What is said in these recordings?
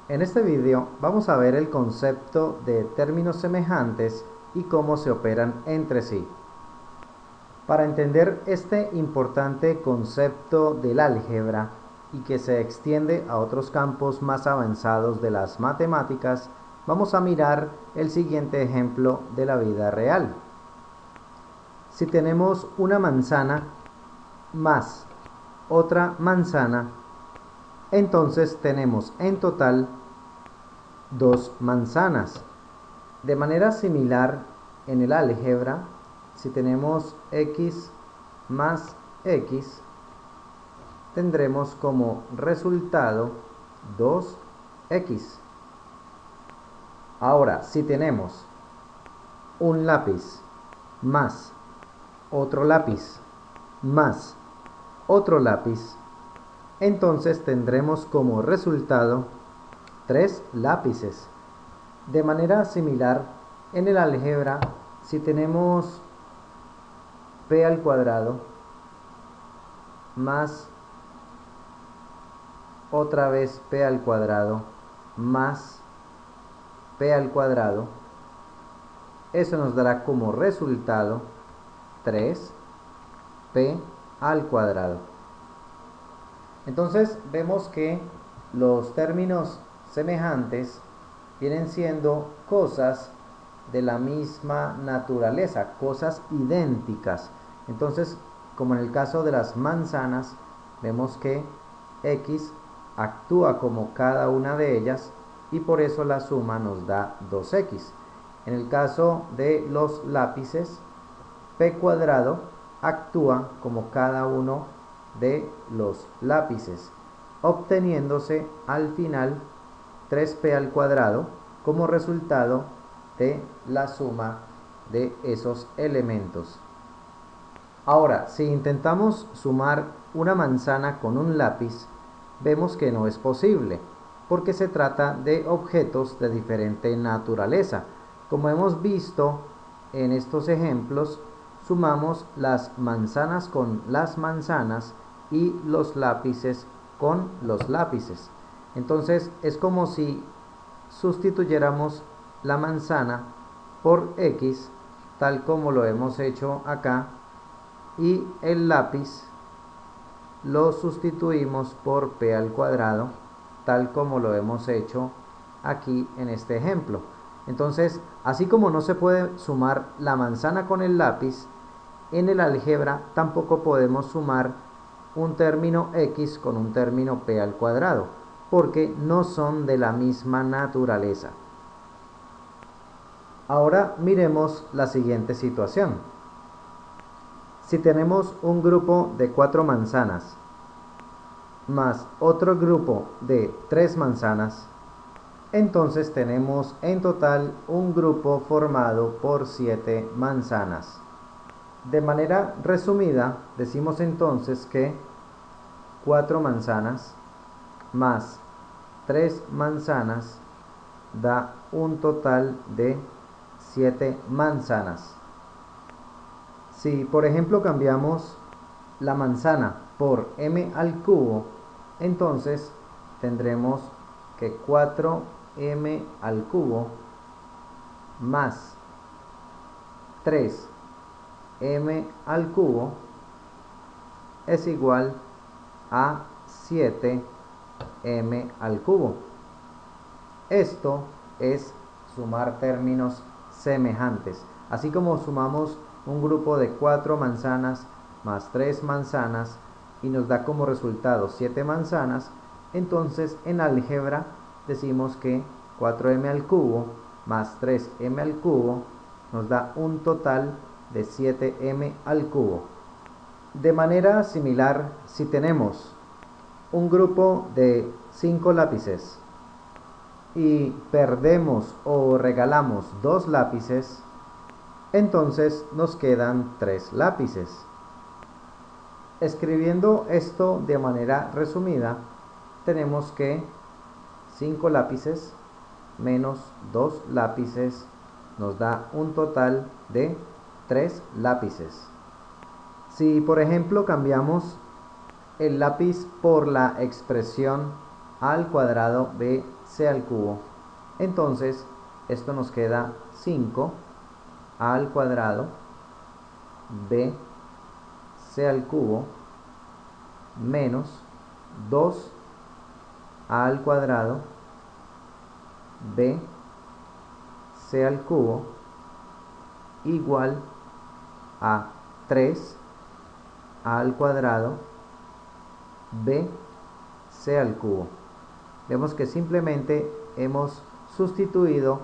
En este video vamos a ver el concepto de términos semejantes y cómo se operan entre sí. Para entender este importante concepto del álgebra y que se extiende a otros campos más avanzados de las matemáticas, vamos a mirar el siguiente ejemplo de la vida real. Si tenemos una manzana más otra manzana, entonces tenemos en total 2 manzanas. De manera similar, en el álgebra, si tenemos x más x, tendremos como resultado 2x. Ahora, si tenemos un lápiz más otro lápiz más otro lápiz, entonces tendremos como resultado 3 lápices. De manera similar, en el álgebra, si tenemos p al cuadrado más otra vez p al cuadrado más p al cuadrado, eso nos dará como resultado 3p al cuadrado. Entonces vemos que los términos semejantes vienen siendo cosas de la misma naturaleza, cosas idénticas. Entonces, como en el caso de las manzanas, vemos que x actúa como cada una de ellas y por eso la suma nos da 2x. En el caso de los lápices, p cuadrado actúa como cada uno de los lápices, obteniéndose al final 3p al cuadrado como resultado de la suma de esos elementos. Ahora, si intentamos sumar una manzana con un lápiz, vemos que no es posible, porque se trata de objetos de diferente naturaleza. Como hemos visto en estos ejemplos, sumamos las manzanas con las manzanas y los lápices con los lápices. Entonces es como si sustituyéramos la manzana por x, tal como lo hemos hecho acá, y el lápiz lo sustituimos por p al cuadrado, tal como lo hemos hecho aquí en este ejemplo. Entonces, así como no se puede sumar la manzana con el lápiz, en el álgebra tampoco podemos sumar un término x con un término p al cuadrado, porque no son de la misma naturaleza. Ahora miremos la siguiente situación. Si tenemos un grupo de 4 manzanas más otro grupo de 3 manzanas, entonces tenemos en total un grupo formado por 7 manzanas. De manera resumida, decimos entonces que 4 manzanas más 3 manzanas da un total de 7 manzanas. Si por ejemplo cambiamos la manzana por m al cubo, entonces tendremos que 4m al cubo más 3m al cubo es igual a 7m al cubo. Esto es sumar términos semejantes. Así como sumamos un grupo de 4 manzanas más 3 manzanas y nos da como resultado 7 manzanas, entonces en álgebra decimos que 4m al cubo más 3m al cubo nos da un total de 7m al cubo. De manera similar, si tenemos un grupo de 5 lápices y perdemos o regalamos 2 lápices, entonces nos quedan 3 lápices. Escribiendo esto de manera resumida, tenemos que 5 lápices menos 2 lápices nos da un total de 3 lápices. Si por ejemplo cambiamos el lápiz por la expresión a al cuadrado bc al cubo. Entonces esto nos queda 5 a al cuadrado bc al cubo menos 2 a al cuadrado bc al cubo igual a 3 a al cuadrado bc al cubo. Vemos que simplemente hemos sustituido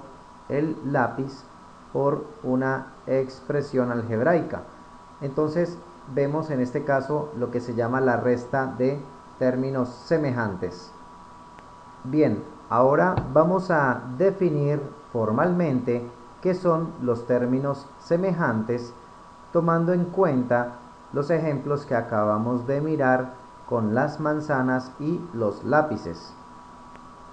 el lápiz por una expresión algebraica. Entonces vemos en este caso lo que se llama la resta de términos semejantes. Bien, ahora vamos a definir formalmente qué son los términos semejantes, tomando en cuenta los ejemplos que acabamos de mirar con las manzanas y los lápices.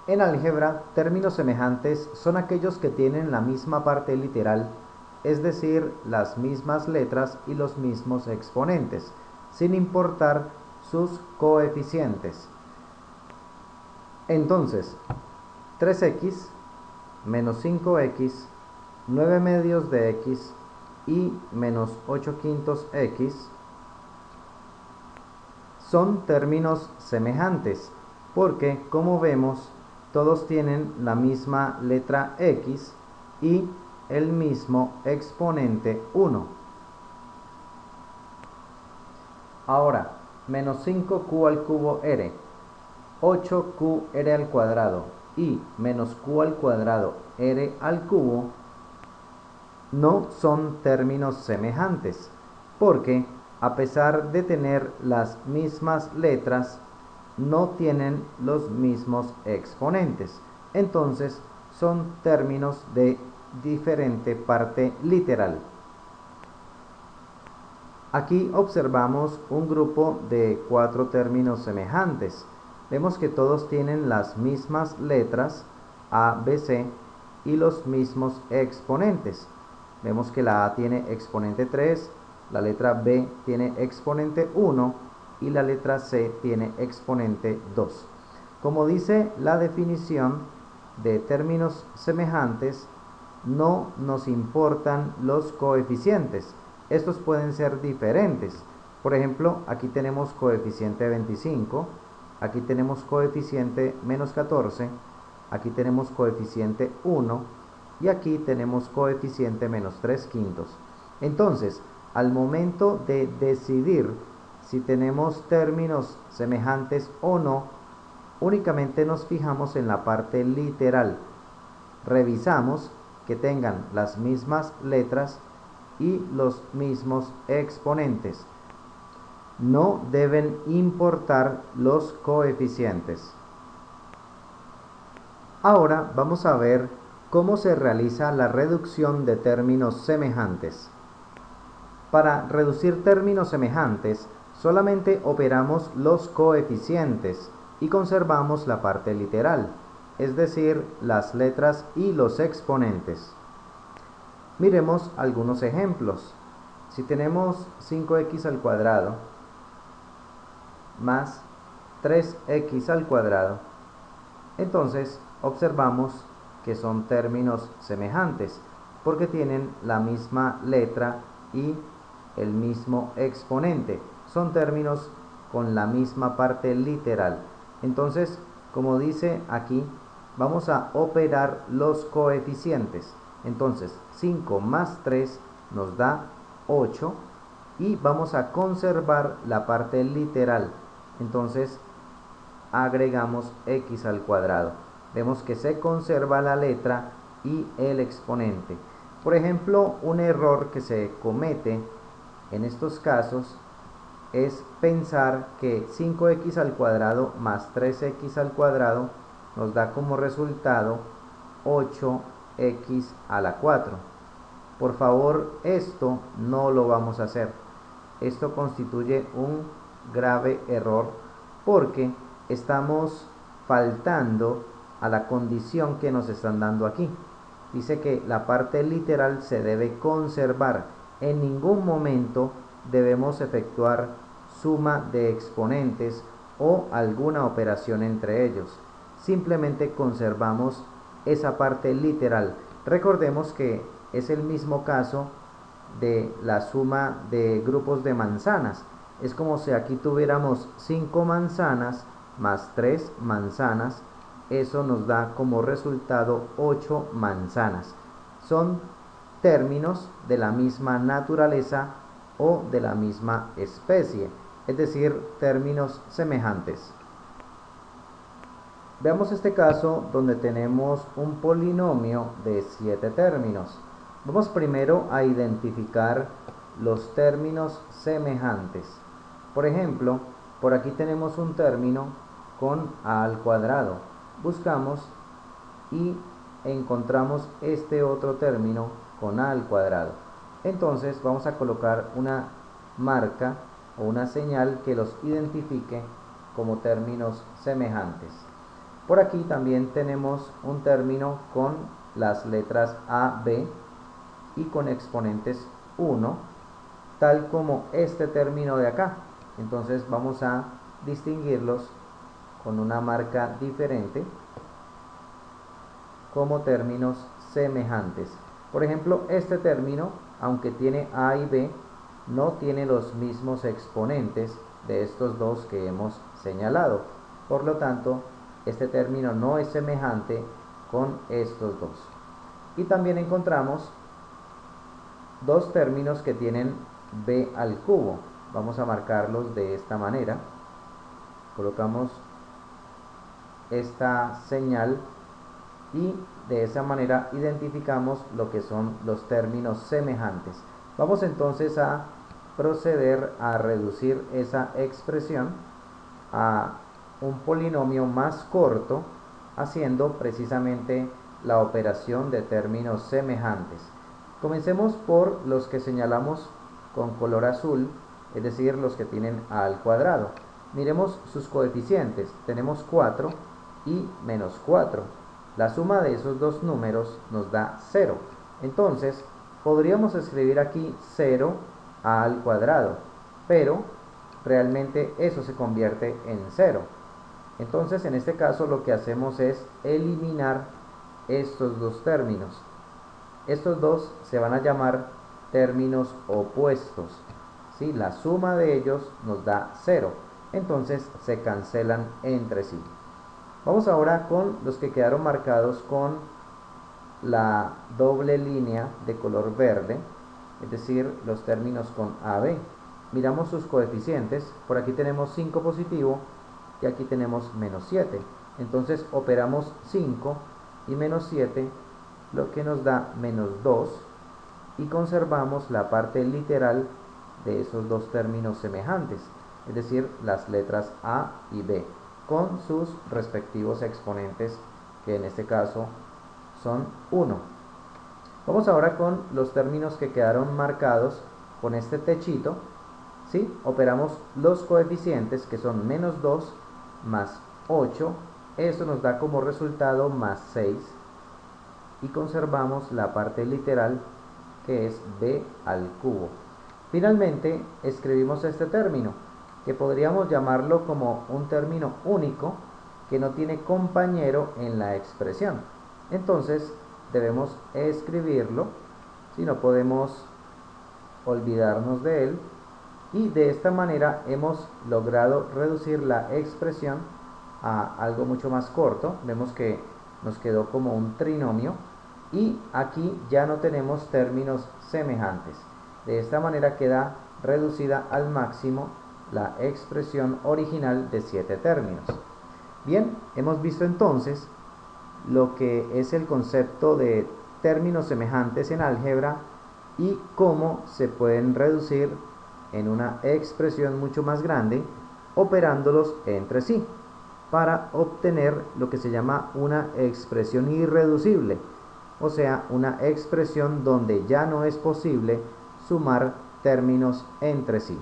En álgebra, términos semejantes son aquellos que tienen la misma parte literal, es decir, las mismas letras y los mismos exponentes, sin importar sus coeficientes. Entonces, 3x menos 5x, 9 medios de x y menos 8 quintos x son términos semejantes porque, como vemos, todos tienen la misma letra x y el mismo exponente 1. Ahora, menos 5q al cubo r, 8qr al cuadrado y menos q al cuadrado r al cubo no son términos semejantes, porque a pesar de tener las mismas letras, no tienen los mismos exponentes. Entonces son términos de diferente parte literal. Aquí observamos un grupo de 4 términos semejantes. Vemos que todos tienen las mismas letras A, B, C y los mismos exponentes. Vemos que la A tiene exponente 3, la letra B tiene exponente 1 y la letra C tiene exponente 2. Como dice la definición de términos semejantes, no nos importan los coeficientes. Estos pueden ser diferentes. Por ejemplo, aquí tenemos coeficiente 25, aquí tenemos coeficiente menos 14, aquí tenemos coeficiente 1 y aquí tenemos coeficiente menos 3 quintos. Entonces, al momento de decidir si tenemos términos semejantes o no, únicamente nos fijamos en la parte literal. Revisamos que tengan las mismas letras y los mismos exponentes. No deben importar los coeficientes. Ahora vamos a ver cómo se realiza la reducción de términos semejantes. Para reducir términos semejantes, solamente operamos los coeficientes y conservamos la parte literal, es decir, las letras y los exponentes. Miremos algunos ejemplos. Si tenemos 5x al cuadrado más 3x al cuadrado, entonces observamos que son términos semejantes porque tienen la misma letra y el mismo exponente. Son términos con la misma parte literal. Entonces, como dice aquí, vamos a operar los coeficientes. Entonces, 5 más 3 nos da 8 y vamos a conservar la parte literal. Entonces, agregamos x al cuadrado. Vemos que se conserva la letra y el exponente. Por ejemplo, un error que se comete en estos casos es pensar que 5x al cuadrado más 3x al cuadrado nos da como resultado 8x a la 4. Por favor, esto no lo vamos a hacer. Esto constituye un grave error porque estamos faltando a la condición que nos están dando aquí. Dice que la parte literal se debe conservar. En ningún momento debemos efectuar suma de exponentes o alguna operación entre ellos. simplemente conservamos esa parte literal. Recordemos que es el mismo caso de la suma de grupos de manzanas. Es como si aquí tuviéramos 5 manzanas más 3 manzanas. Eso nos da como resultado 8 manzanas. Son términos de la misma naturaleza o de la misma especie, es decir, términos semejantes. Veamos este caso donde tenemos un polinomio de 7 términos. Vamos primero a identificar los términos semejantes. Por ejemplo, por aquí tenemos un término con a al cuadrado. Buscamos y encontramos este otro término con a al cuadrado. Entonces vamos a colocar una marca o una señal que los identifique como términos semejantes. Por aquí también tenemos un término con las letras A, B y con exponentes 1, tal como este término de acá. Entonces vamos a distinguirlos con una marca diferente como términos semejantes. Por ejemplo, este término, aunque tiene A y B, no tiene los mismos exponentes de estos dos que hemos señalado. Por lo tanto, este término no es semejante con estos dos. Y también encontramos dos términos que tienen b al cubo. Vamos a marcarlos de esta manera. Colocamos esta señal y de esa manera identificamos lo que son los términos semejantes. Vamos entonces a proceder a reducir esa expresión a un polinomio más corto, haciendo precisamente la operación de términos semejantes. Comencemos por los que señalamos con color azul, es decir, los que tienen a al cuadrado. Miremos sus coeficientes. Tenemos 4 y menos 4. La suma de esos dos números nos da 0. Entonces, podríamos escribir aquí 0 a al cuadrado, pero realmente eso se convierte en 0. Entonces, en este caso lo que hacemos es eliminar estos dos términos. Estos dos se van a llamar términos opuestos. ¿Sí? La suma de ellos nos da 0. Entonces se cancelan entre sí. Vamos ahora con los que quedaron marcados con la doble línea de color verde, es decir, los términos con AB. Miramos sus coeficientes. Por aquí tenemos 5 positivo y aquí tenemos menos 7. Entonces operamos 5 y menos 7, lo que nos da menos 2, y conservamos la parte literal de esos dos términos semejantes, es decir, las letras A y B, con sus respectivos exponentes, que en este caso son 1. Vamos ahora con los términos que quedaron marcados con este techito. ¿Sí? Operamos los coeficientes, que son menos 2 más 8, eso nos da como resultado más 6, y conservamos la parte literal, que es b al cubo. Finalmente escribimos este término, que podríamos llamarlo como un término único que no tiene compañero en la expresión. Entonces debemos escribirlo, si no podemos olvidarnos de él, y de esta manera hemos logrado reducir la expresión a algo mucho más corto. Vemos que nos quedó como un trinomio y aquí ya no tenemos términos semejantes. De esta manera queda reducida al máximo la expresión original de 7 términos. Bien, hemos visto entonces lo que es el concepto de términos semejantes en álgebra y cómo se pueden reducir en una expresión mucho más grande operándolos entre sí para obtener lo que se llama una expresión irreducible, o sea, una expresión donde ya no es posible sumar términos entre sí.